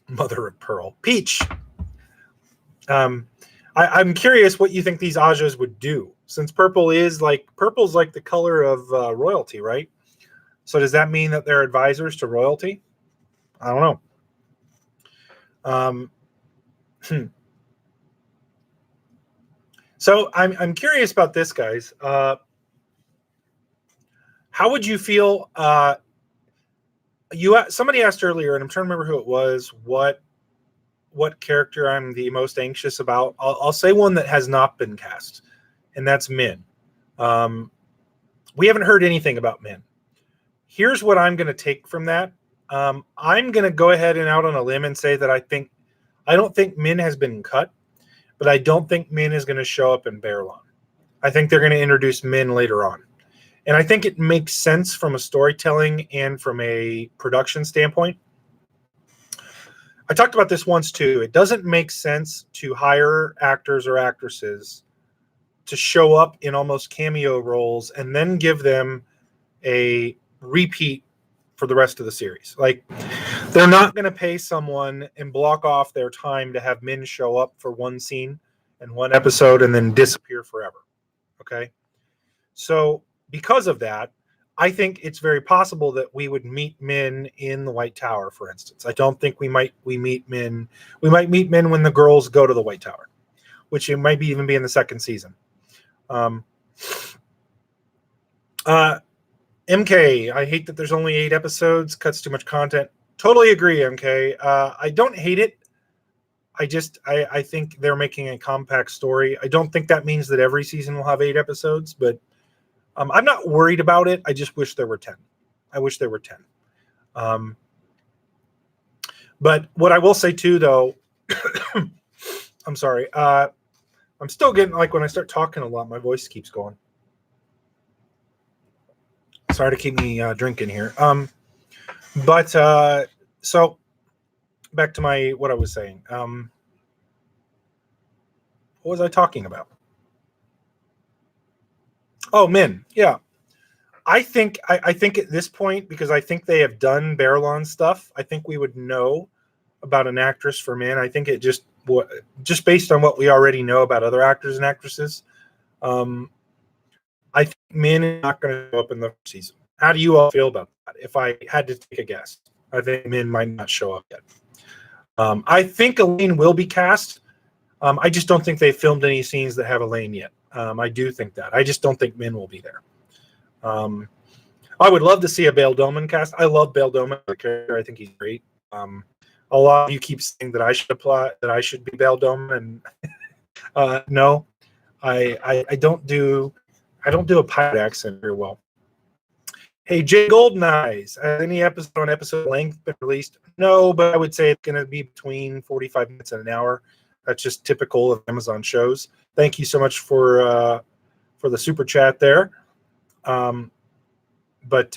Mother of pearl. Peach. I'm curious what you think these Ajas would do, since purple's like the color of royalty, right? So does that mean that they're advisors to royalty? I don't know. So I'm curious about this, guys. How would you feel? Somebody asked earlier, and I'm trying to remember who it was. What character I'm the most anxious about? I'll say one that has not been cast, and that's Min. We haven't heard anything about Min. Here's what I'm going to take from that. I'm going to go ahead and out on a limb and say that I don't think Min has been cut, but I don't think Min is going to show up in Bearlawn. I think they're going to introduce Min later on. And I think it makes sense from a storytelling and from a production standpoint. I talked about this once too. It doesn't make sense to hire actors or actresses to show up in almost cameo roles and then give them a repeat for the rest of the series. Like, they're not going to pay someone and block off their time to have Min show up for one scene and one episode and then disappear forever. Okay? So because of that, I think it's very possible that we would meet Min in the White Tower, for instance. I don't think we might meet Min. We might meet Min when the girls go to the White Tower, which it might even be in the 2nd season. MK, I hate that there's only 8 episodes. Cuts too much content. Totally agree, MK. I don't hate it. I think they're making a compact story. I don't think that means that every season will have 8 episodes, but I'm not worried about it. I just wish there were 10. I wish there were 10. But what I will say too, though, I'm sorry. I'm still getting, like, when I start talking a lot, my voice keeps going. Sorry to keep me drinking here. But so back to what I was saying. What was I talking about? Oh, Min. Yeah. I think at this point, because I think they have done Barrelon stuff, I think we would know about an actress for Min. I think it just based on what we already know about other actors and actresses, I think Min is not going to show up in the first season. How do you all feel about that? If I had to take a guess, I think Min might not show up yet. I think Elaine will be cast. I just don't think they filmed any scenes that have Elaine yet. I do think that. I just don't think Min will be there. I would love to see a Bale Doman cast. I love Bale Doman as a character. I think he's great. A lot of you keep saying that I should apply, that I should be Bale Doman, and no, I don't do a pirate accent very well. Hey, Jay Golden Eyes, has any episode length been released? No, but I would say it's going to be between 45 minutes and an hour. That's just typical of Amazon shows. Thank you so much for the super chat there. But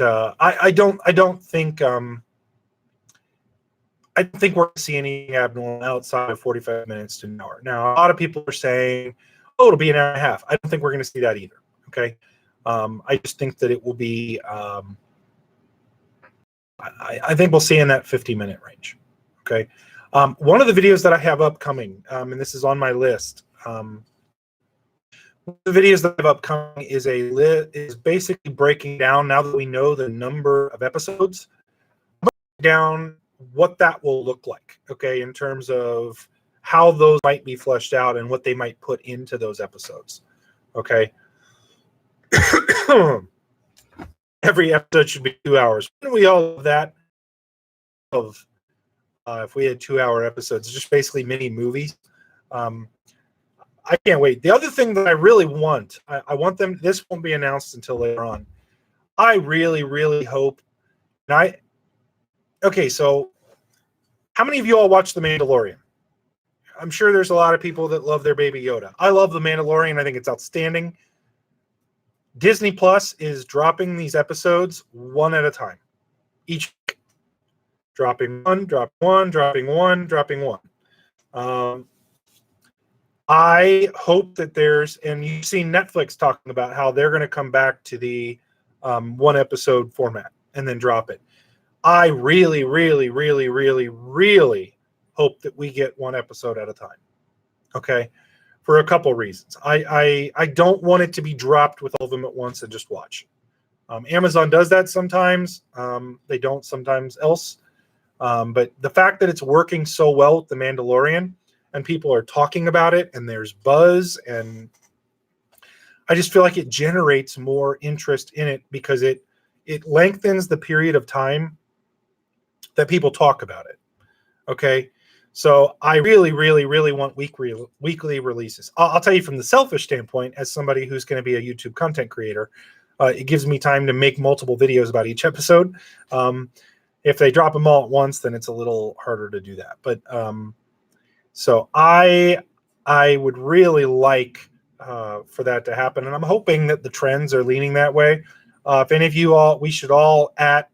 I don't think I think we're going to see anything abnormal outside of 45 minutes to an hour. Now, a lot of people are saying, "Oh, it'll be an hour and a half." I don't think we're going to see that either. Okay, I just think that it will be. I think we'll see in that 50-minute range. Okay, one of the videos that I have upcoming, and this is on my list. The videos that I have upcoming is basically breaking down, now that we know the number of episodes, down what that will look like, okay, in terms of how those might be fleshed out and what they might put into those episodes, okay? Every episode should be 2 hours. Wouldn't we all love that? If we had 2-hour episodes, just basically mini movies. I can't wait. The other thing that I really want, I want them, this won't be announced until later on. I really, really hope, okay, so how many of you all watch The Mandalorian? I'm sure there's a lot of people that love their Baby Yoda. I love The Mandalorian. I think it's outstanding. Disney Plus is dropping these episodes one at a time. Each week. Dropping one, dropping one. I hope that and you've seen Netflix talking about how they're going to come back to the one episode format and then drop it. I really, really, really, really, really hope that we get one episode at a time. Okay, for a couple reasons. I don't want it to be dropped with all of them at once and just watch. Amazon does that sometimes. They don't sometimes else. But the fact that it's working so well with The Mandalorian, and people are talking about it, and there's buzz, and I just feel like it generates more interest in it because it lengthens the period of time that people talk about it. Okay, so I really, really, really want weekly releases. I'll tell you from the selfish standpoint, as somebody who's going to be a YouTube content creator, it gives me time to make multiple videos about each episode. If they drop them all at once, then it's a little harder to do that. But so I would really like for that to happen, and I'm hoping that the trends are leaning that way. If any of you all, we should all at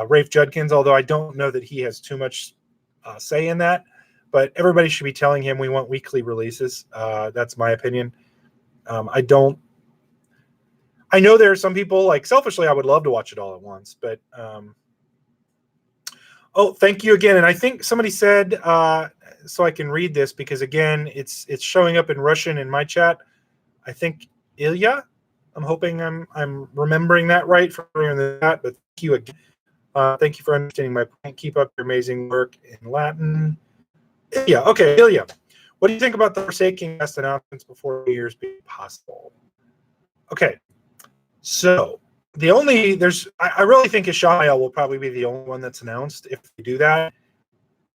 Rafe Judkins, although I don't know that he has too much say in that, but everybody should be telling him we want weekly releases. That's my opinion. I know there are some people, like, selfishly, I would love to watch it all at once, but oh, thank you again. And I think somebody said, so I can read this, because again, it's showing up in Russian in my chat. I think Ilya. I'm hoping I'm remembering that right from the chat. But thank you again. Thank you for understanding my point. Keep up your amazing work in Latin. Ilya. Okay, Ilya. What do you think about the Forsaking cast announcements before New Year's being possible? Okay, so I really think Ishmael will probably be the only one that's announced if they do that.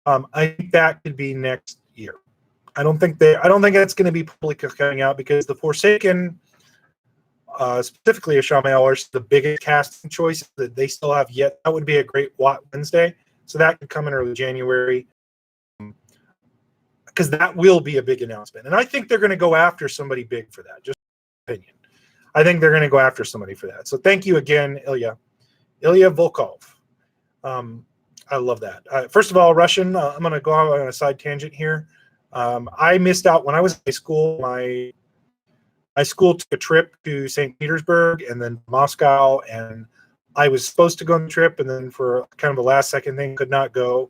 I think that could be next year. I don't think that's going to be publicly coming out because the Forsaken, specifically Ishmael, are the biggest casting choice that they still have yet. That would be a great Wednesday, so that could come in early January, because that will be a big announcement. And I think they're going to go after somebody big for that. Just my opinion. I think they're going to go after somebody for that. So thank you again, Ilya Volkov. I love that. First of all, Russian, I'm going to go out on a side tangent here. I missed out when I was in high school. My school took a trip to St. Petersburg and then Moscow, and I was supposed to go on the trip, and then for kind of a last second thing, could not go,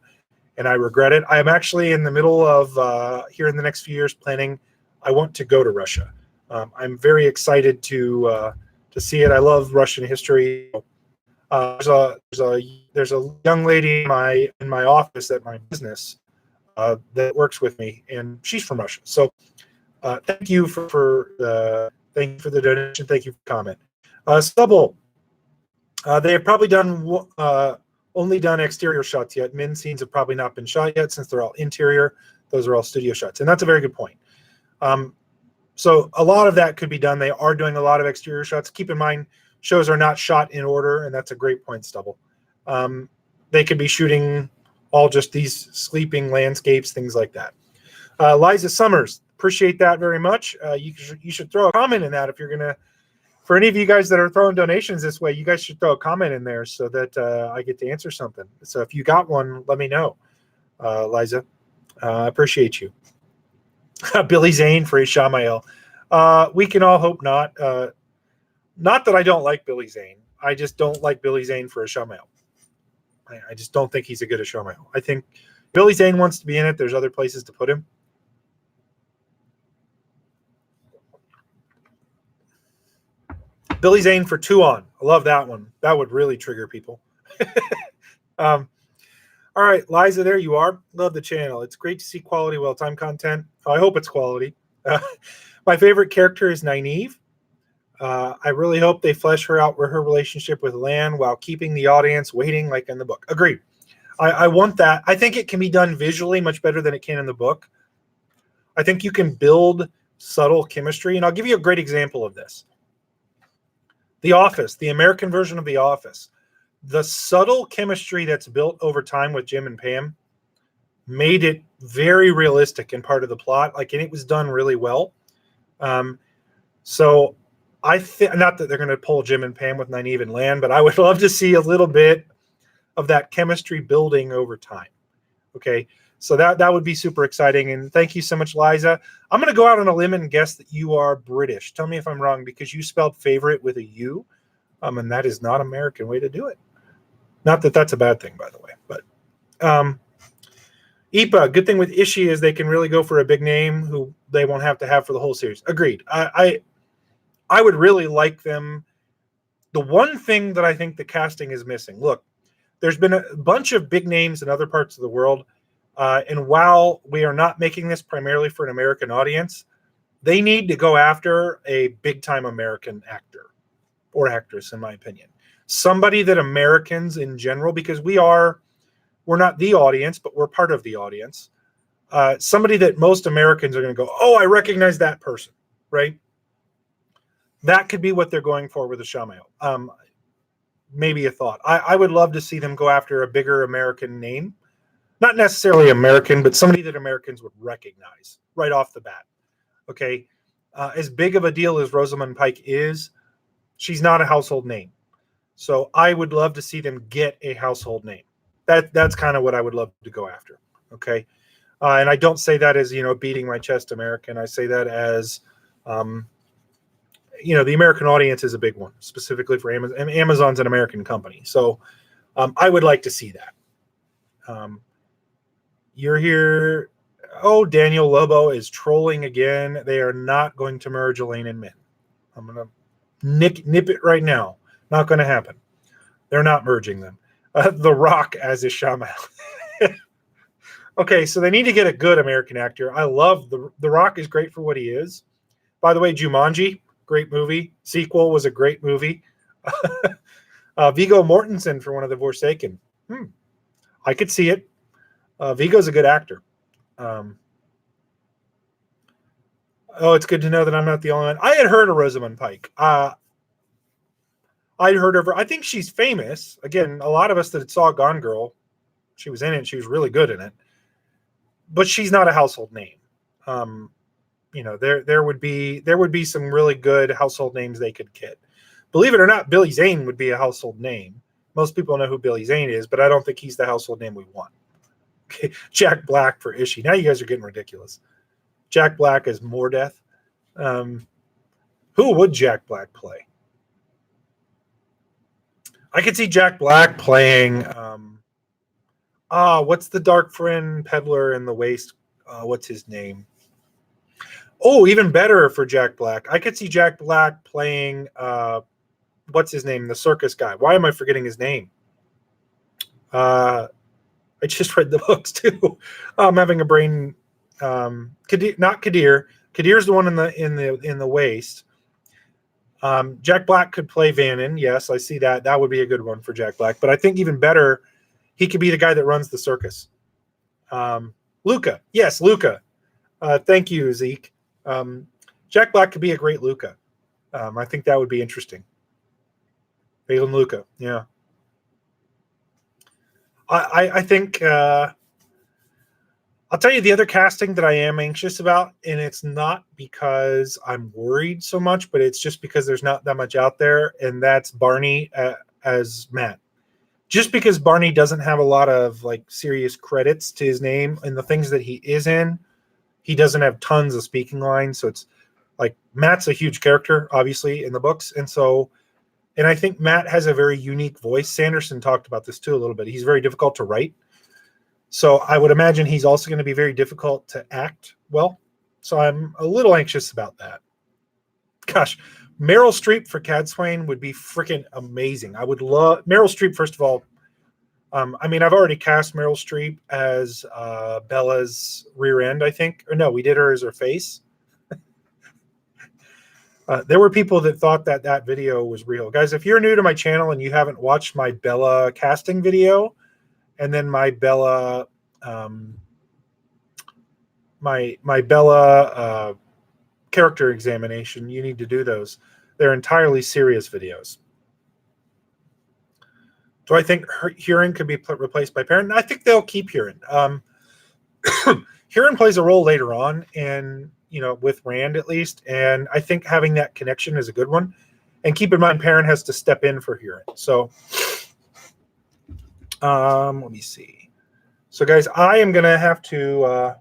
and I regret it. I am actually in the middle of, here in the next few years, planning. I want to go to Russia. I'm very excited to see it. I love Russian history. There's a young lady in my office at my business that works with me, and she's from Russia. So thank you for the donation. Thank you for the comment. Stubble. They have probably only done exterior shots yet. Min scenes have probably not been shot yet since they're all interior. Those are all studio shots, and that's a very good point. So a lot of that could be done. They are doing a lot of exterior shots. Keep in mind, shows are not shot in order, and that's a great point, Stubble. They could be shooting all just these sleeping landscapes, things like that. Liza Summers, appreciate that very much. You should throw a comment in that if you're going to, for any of you guys that are throwing donations this way, you guys should throw a comment in there so that I get to answer something. So if you got one, let me know, Liza. I appreciate you. Billy Zane for Ishmael. We can all hope not. Not that I don't like Billy Zane. I just don't like Billy Zane for Ishmael. I just don't think he's a good Ishmael. I think Billy Zane wants to be in it. There's other places to put him. Billy Zane for Tuon. I love that one. That would really trigger people. All right, Liza, there you are. Love the channel. It's great to see quality, well-timed content. I hope it's quality. My favorite character is Nynaeve. I really hope they flesh her out with her relationship with Lan while keeping the audience waiting like in the book. Agreed. I want that. I think it can be done visually much better than it can in the book. I think you can build subtle chemistry, and I'll give you a great example of this. The Office, the American version of The Office. The subtle chemistry that's built over time with Jim and Pam made it very realistic and part of the plot. And it was done really well. So I think, not that they're going to pull Jim and Pam with Nynaeve and Lan, but I would love to see a little bit of that chemistry building over time. Okay, so that would be super exciting. And thank you so much, Liza. I'm going to go out on a limb and guess that you are British. Tell me if I'm wrong, because you spelled favorite with a U, and that is not an American way to do it. Not that that's a bad thing, by the way. But Ipa, good thing with Ishii is they can really go for a big name who they won't have to have for the whole series. Agreed. I would really like them. The one thing that I think the casting is missing, look, there's been a bunch of big names in other parts of the world, and while we are not making this primarily for an American audience, they need to go after a big-time American actor or actress, in my opinion. Somebody that Americans in general, because we're not the audience, but we're part of the audience. Somebody that most Americans are going to go, oh, I recognize that person, right? That could be what they're going for with Ishmael. Maybe a thought. I would love to see them go after a bigger American name. Not necessarily American, but somebody that Americans would recognize right off the bat. Okay? As big of a deal as Rosamund Pike is, she's not a household name. So I would love to see them get a household name. That's kind of what I would love to go after. Okay? And I don't say that as, beating my chest American. I say that as, the American audience is a big one, specifically for Amazon. And Amazon's an American company. So I would like to see that. You're here. Oh, Daniel Lobo is trolling again. They are not going to merge Elaine and Min. I'm going to nip it right now. Not going to happen. They're not merging them. The Rock as Ishmael. Okay, so they need to get a good American actor. I love The Rock is great for what he is. By the way, Jumanji, great movie. Sequel was a great movie. Viggo Mortensen for one of the Forsaken. I could see it. Viggo's a good actor. It's good to know that I'm not the only one. I had heard of Rosamund Pike. I'd heard of her. I think she's famous. Again, a lot of us that saw Gone Girl, she was in it. She was really good in it. But she's not a household name. There would be some really good household names they could get. Believe it or not, Billy Zane would be a household name. Most people know who Billy Zane is, but I don't think he's the household name we want. Okay. Jack Black for Ishii. Now you guys are getting ridiculous. Jack Black is Mordeth. Who would Jack Black play? I could see Jack Black playing. What's the dark friend peddler in the waste? What's his name? Oh, even better for Jack Black. I could see Jack Black playing. What's his name? The circus guy. Why am I forgetting his name? I just read the books too. I'm having a brain. Kadir, not Kadir. Kadir's the one in the waist. Jack Black could play Vannon. Yes, I see that. That would be a good one for Jack Black. But I think even better, he could be the guy that runs the circus. Luca. Yes, Luca. Thank you, Zeke. Jack Black could be a great Luca. I think that would be interesting. Balin Luca. Yeah. I think I'll tell you the other casting that I am anxious about, and it's not because I'm worried so much, but it's just because there's not that much out there, and that's Barney as Matt. Just because Barney doesn't have a lot of like serious credits to his name and the things that he is in, he doesn't have tons of speaking lines. So it's like Matt's a huge character, obviously, in the books, and I think Matt has a very unique voice. Sanderson talked about this too a little bit. He's very difficult to write. So I would imagine he's also going to be very difficult to act well. So I'm a little anxious about that. Gosh, Meryl Streep for Cadsuane would be freaking amazing. I would love Meryl Streep, first of all. I've already cast Meryl Streep as Bella's rear end, I think. Or no, we did her as her face. There were people that thought that video was real. Guys, if you're new to my channel and you haven't watched my Bella casting video, and then my Bella, my Bella character examination, you need to do those. They're entirely serious videos. Do I think Huron could be replaced by Perrin? I think they'll keep Huron. Huron plays a role later on, and with Rand at least, and I think having that connection is a good one. And keep in mind, Perrin has to step in for Huron. So. Let me see. So, guys, I am gonna have to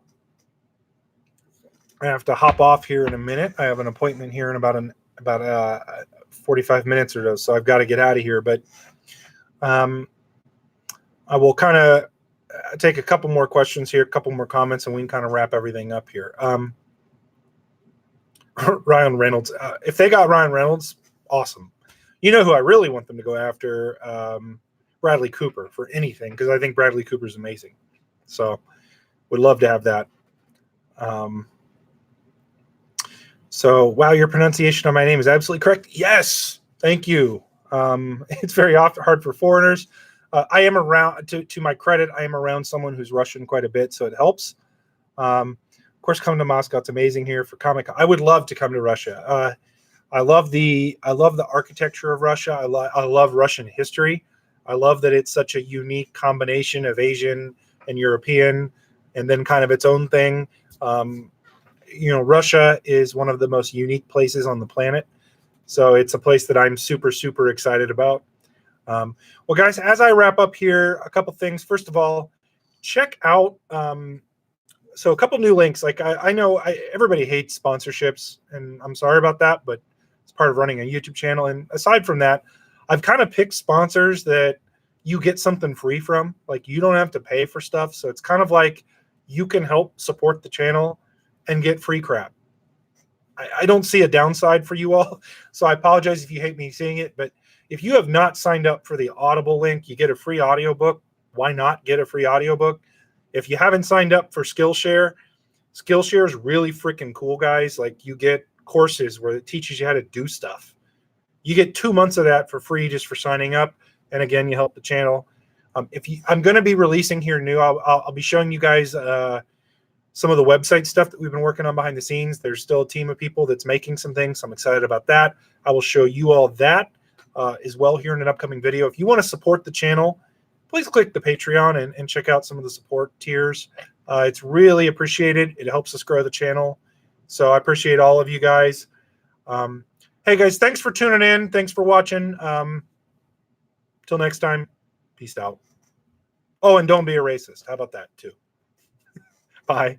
hop off here in a minute. I have an appointment here in about 45 minutes or so I've got to get out of here. But I will kind of take a couple more questions here, a couple more comments, and we can kind of wrap everything up here. Ryan Reynolds. If they got Ryan Reynolds, awesome. You know who I really want them to go after? Bradley Cooper for anything, because I think Bradley Cooper is amazing. So would love to have that. So, wow, your pronunciation of my name is absolutely correct. Yes, thank you. It's very hard for foreigners. I am around, to my credit, I am around someone who's Russian quite a bit, so it helps. Of course, come to Moscow. It's amazing here for Comic-Con. I would love to come to Russia. I love the architecture of Russia. I love Russian history. I love that it's such a unique combination of Asian and European, and then kind of its own thing. Russia is one of the most unique places on the planet. So it's a place that I'm super, super excited about. Well, guys, as I wrap up here, a couple things. First of all, check out so a couple new links. Like I know everybody hates sponsorships, and I'm sorry about that, but it's part of running a YouTube channel. And aside from that, I've kind of picked sponsors that you get something free from. Like you don't have to pay for stuff. So it's kind of like you can help support the channel and get free crap. I don't see a downside for you all. So I apologize if you hate me saying it, but if you have not signed up for the Audible link, you get a free audiobook. Why not get a free audiobook? If you haven't signed up for Skillshare is really freaking cool, guys. Like you get courses where it teaches you how to do stuff. You get 2 months of that for free just for signing up. And again, you help the channel. I'm going to be releasing here new. I'll be showing you guys some of the website stuff that we've been working on behind the scenes. There's still a team of people that's making some things. So I'm excited about that. I will show you all that as well here in an upcoming video. If you want to support the channel, please click the Patreon and check out some of the support tiers. It's really appreciated. It helps us grow the channel. So I appreciate all of you guys. Hey guys, thanks for tuning in. Thanks for watching. Till next time, peace out. Oh, and don't be a racist. How about that too? Bye.